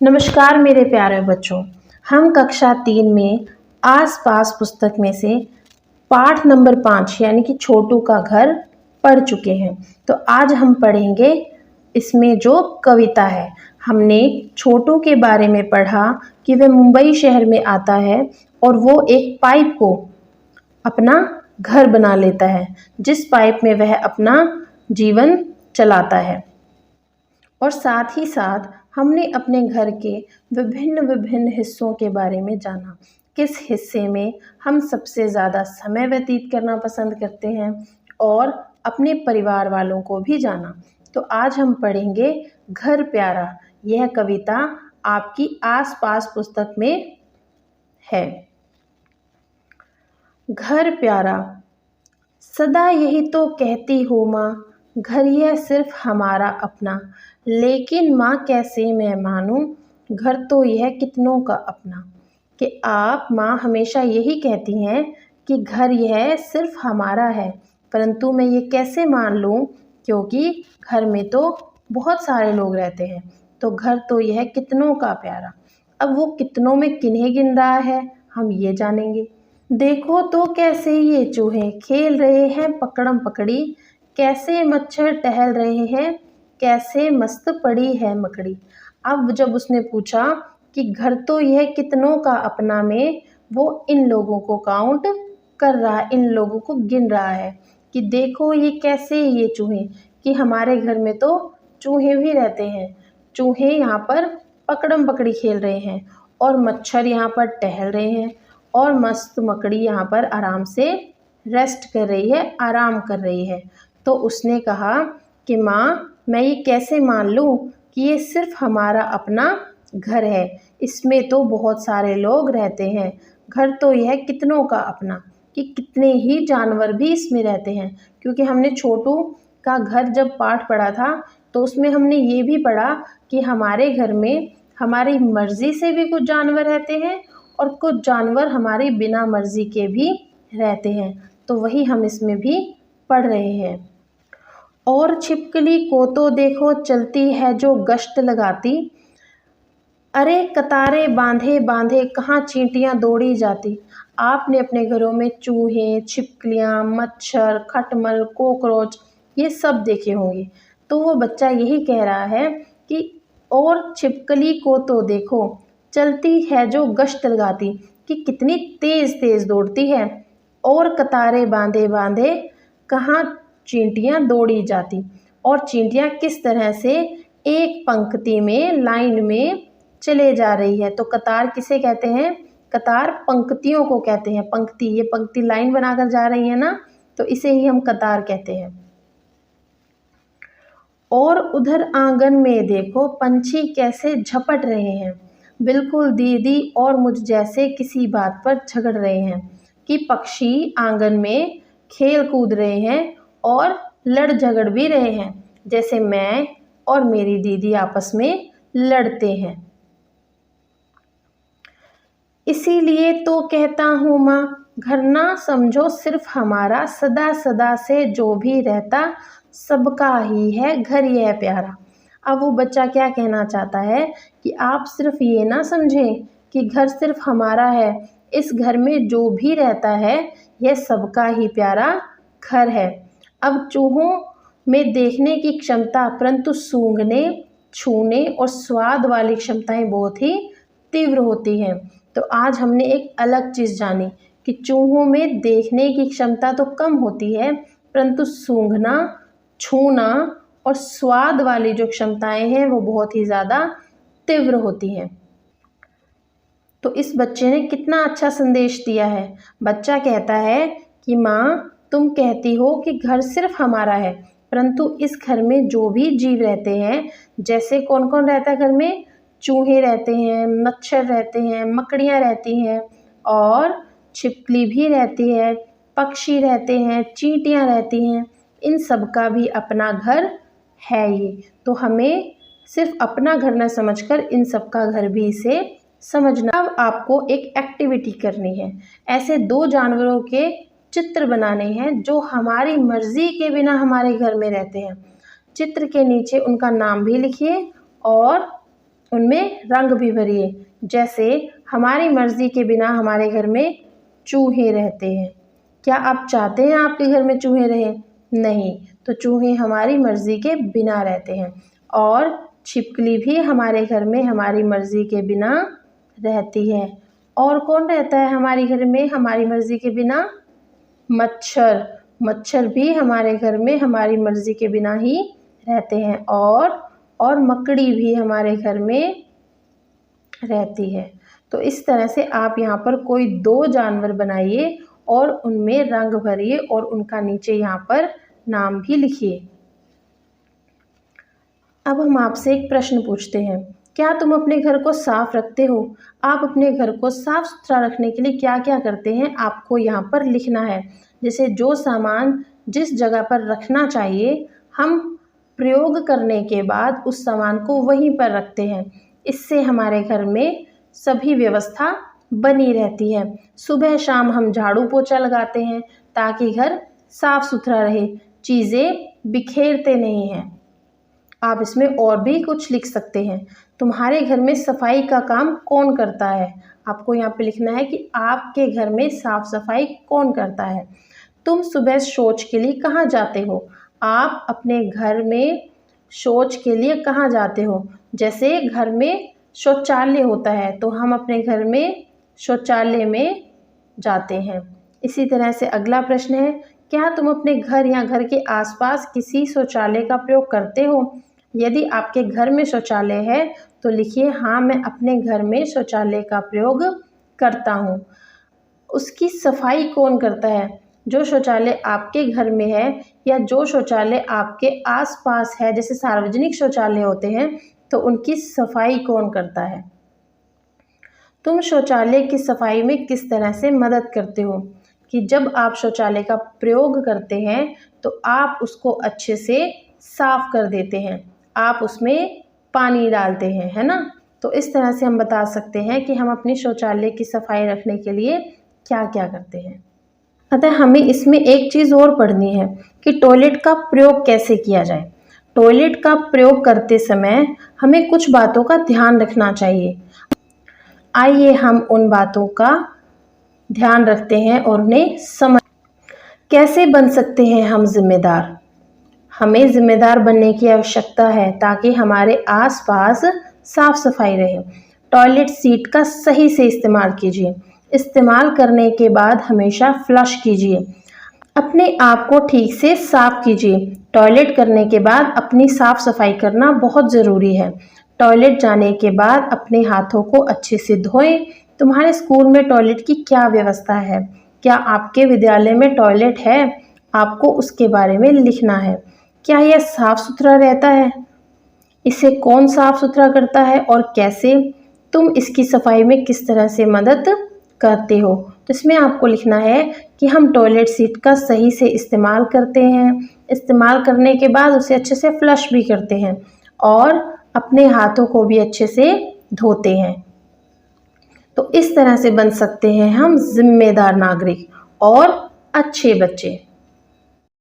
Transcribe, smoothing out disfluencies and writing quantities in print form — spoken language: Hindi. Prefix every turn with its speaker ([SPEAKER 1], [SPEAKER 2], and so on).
[SPEAKER 1] नमस्कार मेरे प्यारे बच्चों। हम कक्षा 3 में आस-पास पुस्तक में से पाठ नंबर 5 यानी कि छोटू का घर पढ़ चुके हैं। तो आज हम पढ़ेंगे इसमें जो कविता है। हमने छोटू के बारे में पढ़ा कि वह मुंबई शहर में आता है और वो एक पाइप को अपना घर बना लेता है, जिस पाइप में वह अपना जीवन चलाता है। और साथ ही साथ हमने अपने घर के विभिन्न विभिन्न हिस्सों के बारे में जाना। किस हिस्से में हम सबसे ज़्यादा समय व्यतीत करना पसंद करते हैं और अपने परिवार वालों को भी जाना। तो आज हम पढ़ेंगे घर प्यारा। यह कविता आपकी आस-पास पुस्तक में है। घर प्यारा, सदा यही तो कहती हो माँ, घर यह सिर्फ हमारा अपना। लेकिन माँ कैसे मैं मानूं, घर तो यह कितनों का अपना। कि आप माँ हमेशा यही कहती हैं कि घर यह सिर्फ हमारा है, परंतु मैं ये कैसे मान लूँ, क्योंकि घर में तो बहुत सारे लोग रहते हैं। तो घर तो यह कितनों का प्यारा। अब वो कितनों में किन्हें गिन रहा है, हम ये जानेंगे। देखो तो कैसे ये चूहे खेल रहे हैं पकड़म पकड़ी, कैसे मच्छर टहल रहे हैं, कैसे मस्त पड़ी है मकड़ी। अब जब उसने पूछा कि घर तो यह कितनों का अपना में, वो इन लोगों को काउंट कर रहा है, इन लोगों को गिन रहा है कि देखो ये कैसे ये चूहे, कि हमारे घर में तो चूहे भी रहते हैं। चूहे यहाँ पर पकड़म पकड़ी खेल रहे हैं और मच्छर यहाँ पर टहल रहे हैं और मस्त मकड़ी यहाँ पर आराम से रेस्ट कर रही है, आराम कर रही है। तो उसने कहा कि माँ मैं ये कैसे मान लूँ कि ये सिर्फ हमारा अपना घर है, इसमें तो बहुत सारे लोग रहते हैं। घर तो यह कितनों का अपना, कि कितने ही जानवर भी इसमें रहते हैं। क्योंकि हमने छोटू का घर जब पाठ पढ़ा था तो उसमें हमने ये भी पढ़ा कि हमारे घर में हमारी मर्ज़ी से भी कुछ जानवर रहते हैं और कुछ जानवर हमारी बिना मर्ज़ी के भी रहते हैं। तो वही हम इसमें भी पढ़ रहे हैं। और छिपकली को तो देखो चलती है जो गश्त लगाती, अरे कतारें बांधे बांधे कहाँ चींटियाँ दौड़ी जाती। आपने अपने घरों में चूहे, छिपकलियाँ, मच्छर, खटमल, कॉकरोच ये सब देखे होंगे। तो वो बच्चा यही कह रहा है कि और छिपकली को तो देखो चलती है जो गश्त लगाती, कि कितनी तेज़ तेज़ दौड़ती है। और कतारें बांधे बांधे कहाँ चींटियाँ दौड़ी जाती। और चींटियाँ किस तरह से एक पंक्ति में लाइन में चले जा रही है। तो कतार किसे कहते हैं, कतार पंक्तियों को कहते हैं। पंक्ति, ये पंक्ति लाइन बनाकर जा रही है ना, तो इसे ही हम कतार कहते हैं। और उधर आंगन में देखो पंछी कैसे झपट रहे हैं, बिल्कुल दीदी और मुझ जैसे किसी बात पर झगड़ रहे हैं। कि पक्षी आंगन में खेल कूद रहे हैं और लड़ झगड़ भी रहे हैं, जैसे मैं और मेरी दीदी आपस में लड़ते हैं। इसीलिए तो कहता हूँ माँ, घर ना समझो सिर्फ हमारा, सदा सदा से जो भी रहता सबका ही है घर यह प्यारा। अब वो बच्चा क्या कहना चाहता है कि आप सिर्फ ये ना समझें कि घर सिर्फ हमारा है, इस घर में जो भी रहता है यह सबका ही प्यारा घर है। अब चूहों में देखने की क्षमता, परंतु सूंघने, छूने और स्वाद वाली क्षमताएं बहुत ही तीव्र होती हैं। तो आज हमने एक अलग चीज़ जानी कि चूहों में देखने की क्षमता तो कम होती है, परंतु सूंघना, छूना और स्वाद वाली जो क्षमताएं हैं वो बहुत ही ज़्यादा तीव्र होती हैं। तो इस बच्चे ने कितना अच्छा संदेश दिया है। बच्चा कहता है कि माँ तुम कहती हो कि घर सिर्फ हमारा है, परंतु इस घर में जो भी जीव रहते हैं, जैसे कौन कौन रहता है घर में, चूहे रहते हैं, मच्छर रहते हैं, मकड़ियाँ रहती हैं और छिपकली भी रहती है, पक्षी रहते हैं, चींटियाँ रहती हैं। इन सब का भी अपना घर है ये। तो हमें सिर्फ अपना घर न समझकर इन सब का घर भी इसे समझना। अब आपको एक एक्टिविटी करनी है। ऐसे 2 जानवरों के चित्र बनाने हैं जो हमारी मर्जी के बिना हमारे घर में रहते हैं। चित्र के नीचे उनका नाम भी लिखिए और उनमें रंग भी भरिए। जैसे हमारी मर्जी के बिना हमारे घर में चूहे रहते हैं। क्या आप चाहते हैं आपके घर में चूहे रहें? नहीं, तो चूहे हमारी मर्जी के बिना रहते हैं। और छिपकली भी हमारे घर में हमारी मर्जी के बिना रहती है। और कौन रहता है हमारे घर में हमारी मर्जी के बिना? मच्छर। मच्छर भी हमारे घर में हमारी मर्जी के बिना ही रहते हैं। और मकड़ी भी हमारे घर में रहती है। तो इस तरह से आप यहाँ पर कोई 2 जानवर बनाइए और उनमें रंग भरिए और उनका नीचे यहाँ पर नाम भी लिखिए। अब हम आपसे एक प्रश्न पूछते हैं, क्या तुम अपने घर को साफ रखते हो? आप अपने घर को साफ सुथरा रखने के लिए क्या क्या करते हैं आपको यहाँ पर लिखना है। जैसे जो सामान जिस जगह पर रखना चाहिए हम प्रयोग करने के बाद उस सामान को वहीं पर रखते हैं। इससे हमारे घर में सभी व्यवस्था बनी रहती है। सुबह शाम हम झाड़ू पोछा लगाते हैं ताकि घर साफ सुथरा रहे, चीज़ें बिखेरते नहीं हैं। आप इसमें और भी कुछ लिख सकते हैं। तुम्हारे घर में सफाई का काम कौन करता है? आपको यहाँ पे लिखना है कि आपके घर में साफ सफाई कौन करता है। तुम सुबह शौच के लिए कहाँ जाते हो? आप अपने घर में शौच के लिए कहाँ जाते हो? जैसे घर में शौचालय होता है तो हम अपने घर में शौचालय में जाते हैं। इसी तरह से अगला प्रश्न है, क्या तुम अपने घर या घर के आसपास किसी शौचालय का प्रयोग करते हो? यदि आपके घर में शौचालय है तो लिखिए, हाँ मैं अपने घर में शौचालय का प्रयोग करता हूँ। उसकी सफाई कौन करता है? जो शौचालय आपके घर में है या जो शौचालय आपके आसपास है, जैसे सार्वजनिक शौचालय होते हैं, तो उनकी सफाई कौन करता है? तुम शौचालय की सफाई में किस तरह से मदद करते हो? कि जब आप शौचालय का प्रयोग करते हैं तो आप उसको अच्छे से साफ कर देते हैं, आप उसमें पानी डालते हैं, है ना। तो इस तरह से हम बता सकते हैं कि हम अपनी शौचालय की सफाई रखने के लिए क्या क्या करते हैं। अतः हमें इसमें एक चीज़ और पढ़नी है कि टॉयलेट का प्रयोग कैसे किया जाए। टॉयलेट का प्रयोग करते समय हमें कुछ बातों का ध्यान रखना चाहिए। आइए हम उन बातों का ध्यान रखते हैं और उन्हें समझ। कैसे बन सकते हैं हम जिम्मेदार? हमें जिम्मेदार बनने की आवश्यकता है ताकि हमारे आसपास साफ सफाई रहे। टॉयलेट सीट का सही से इस्तेमाल कीजिए। इस्तेमाल करने के बाद हमेशा फ्लश कीजिए। अपने आप को ठीक से साफ कीजिए। टॉयलेट करने के बाद अपनी साफ सफाई करना बहुत ज़रूरी है। टॉयलेट जाने के बाद अपने हाथों को अच्छे से धोएं। तुम्हारे स्कूल में टॉयलेट की क्या व्यवस्था है? क्या आपके विद्यालय में टॉयलेट है? आपको उसके बारे में लिखना है। क्या यह साफ सुथरा रहता है? इसे कौन साफ सुथरा करता है और कैसे? तुम इसकी सफाई में किस तरह से मदद करते हो? तो इसमें आपको लिखना है कि हम टॉयलेट सीट का सही से इस्तेमाल करते हैं, इस्तेमाल करने के बाद उसे अच्छे से फ्लश भी करते हैं और अपने हाथों को भी अच्छे से धोते हैं। तो इस तरह से बन सकते हैं हम जिम्मेदार नागरिक और अच्छे बच्चे।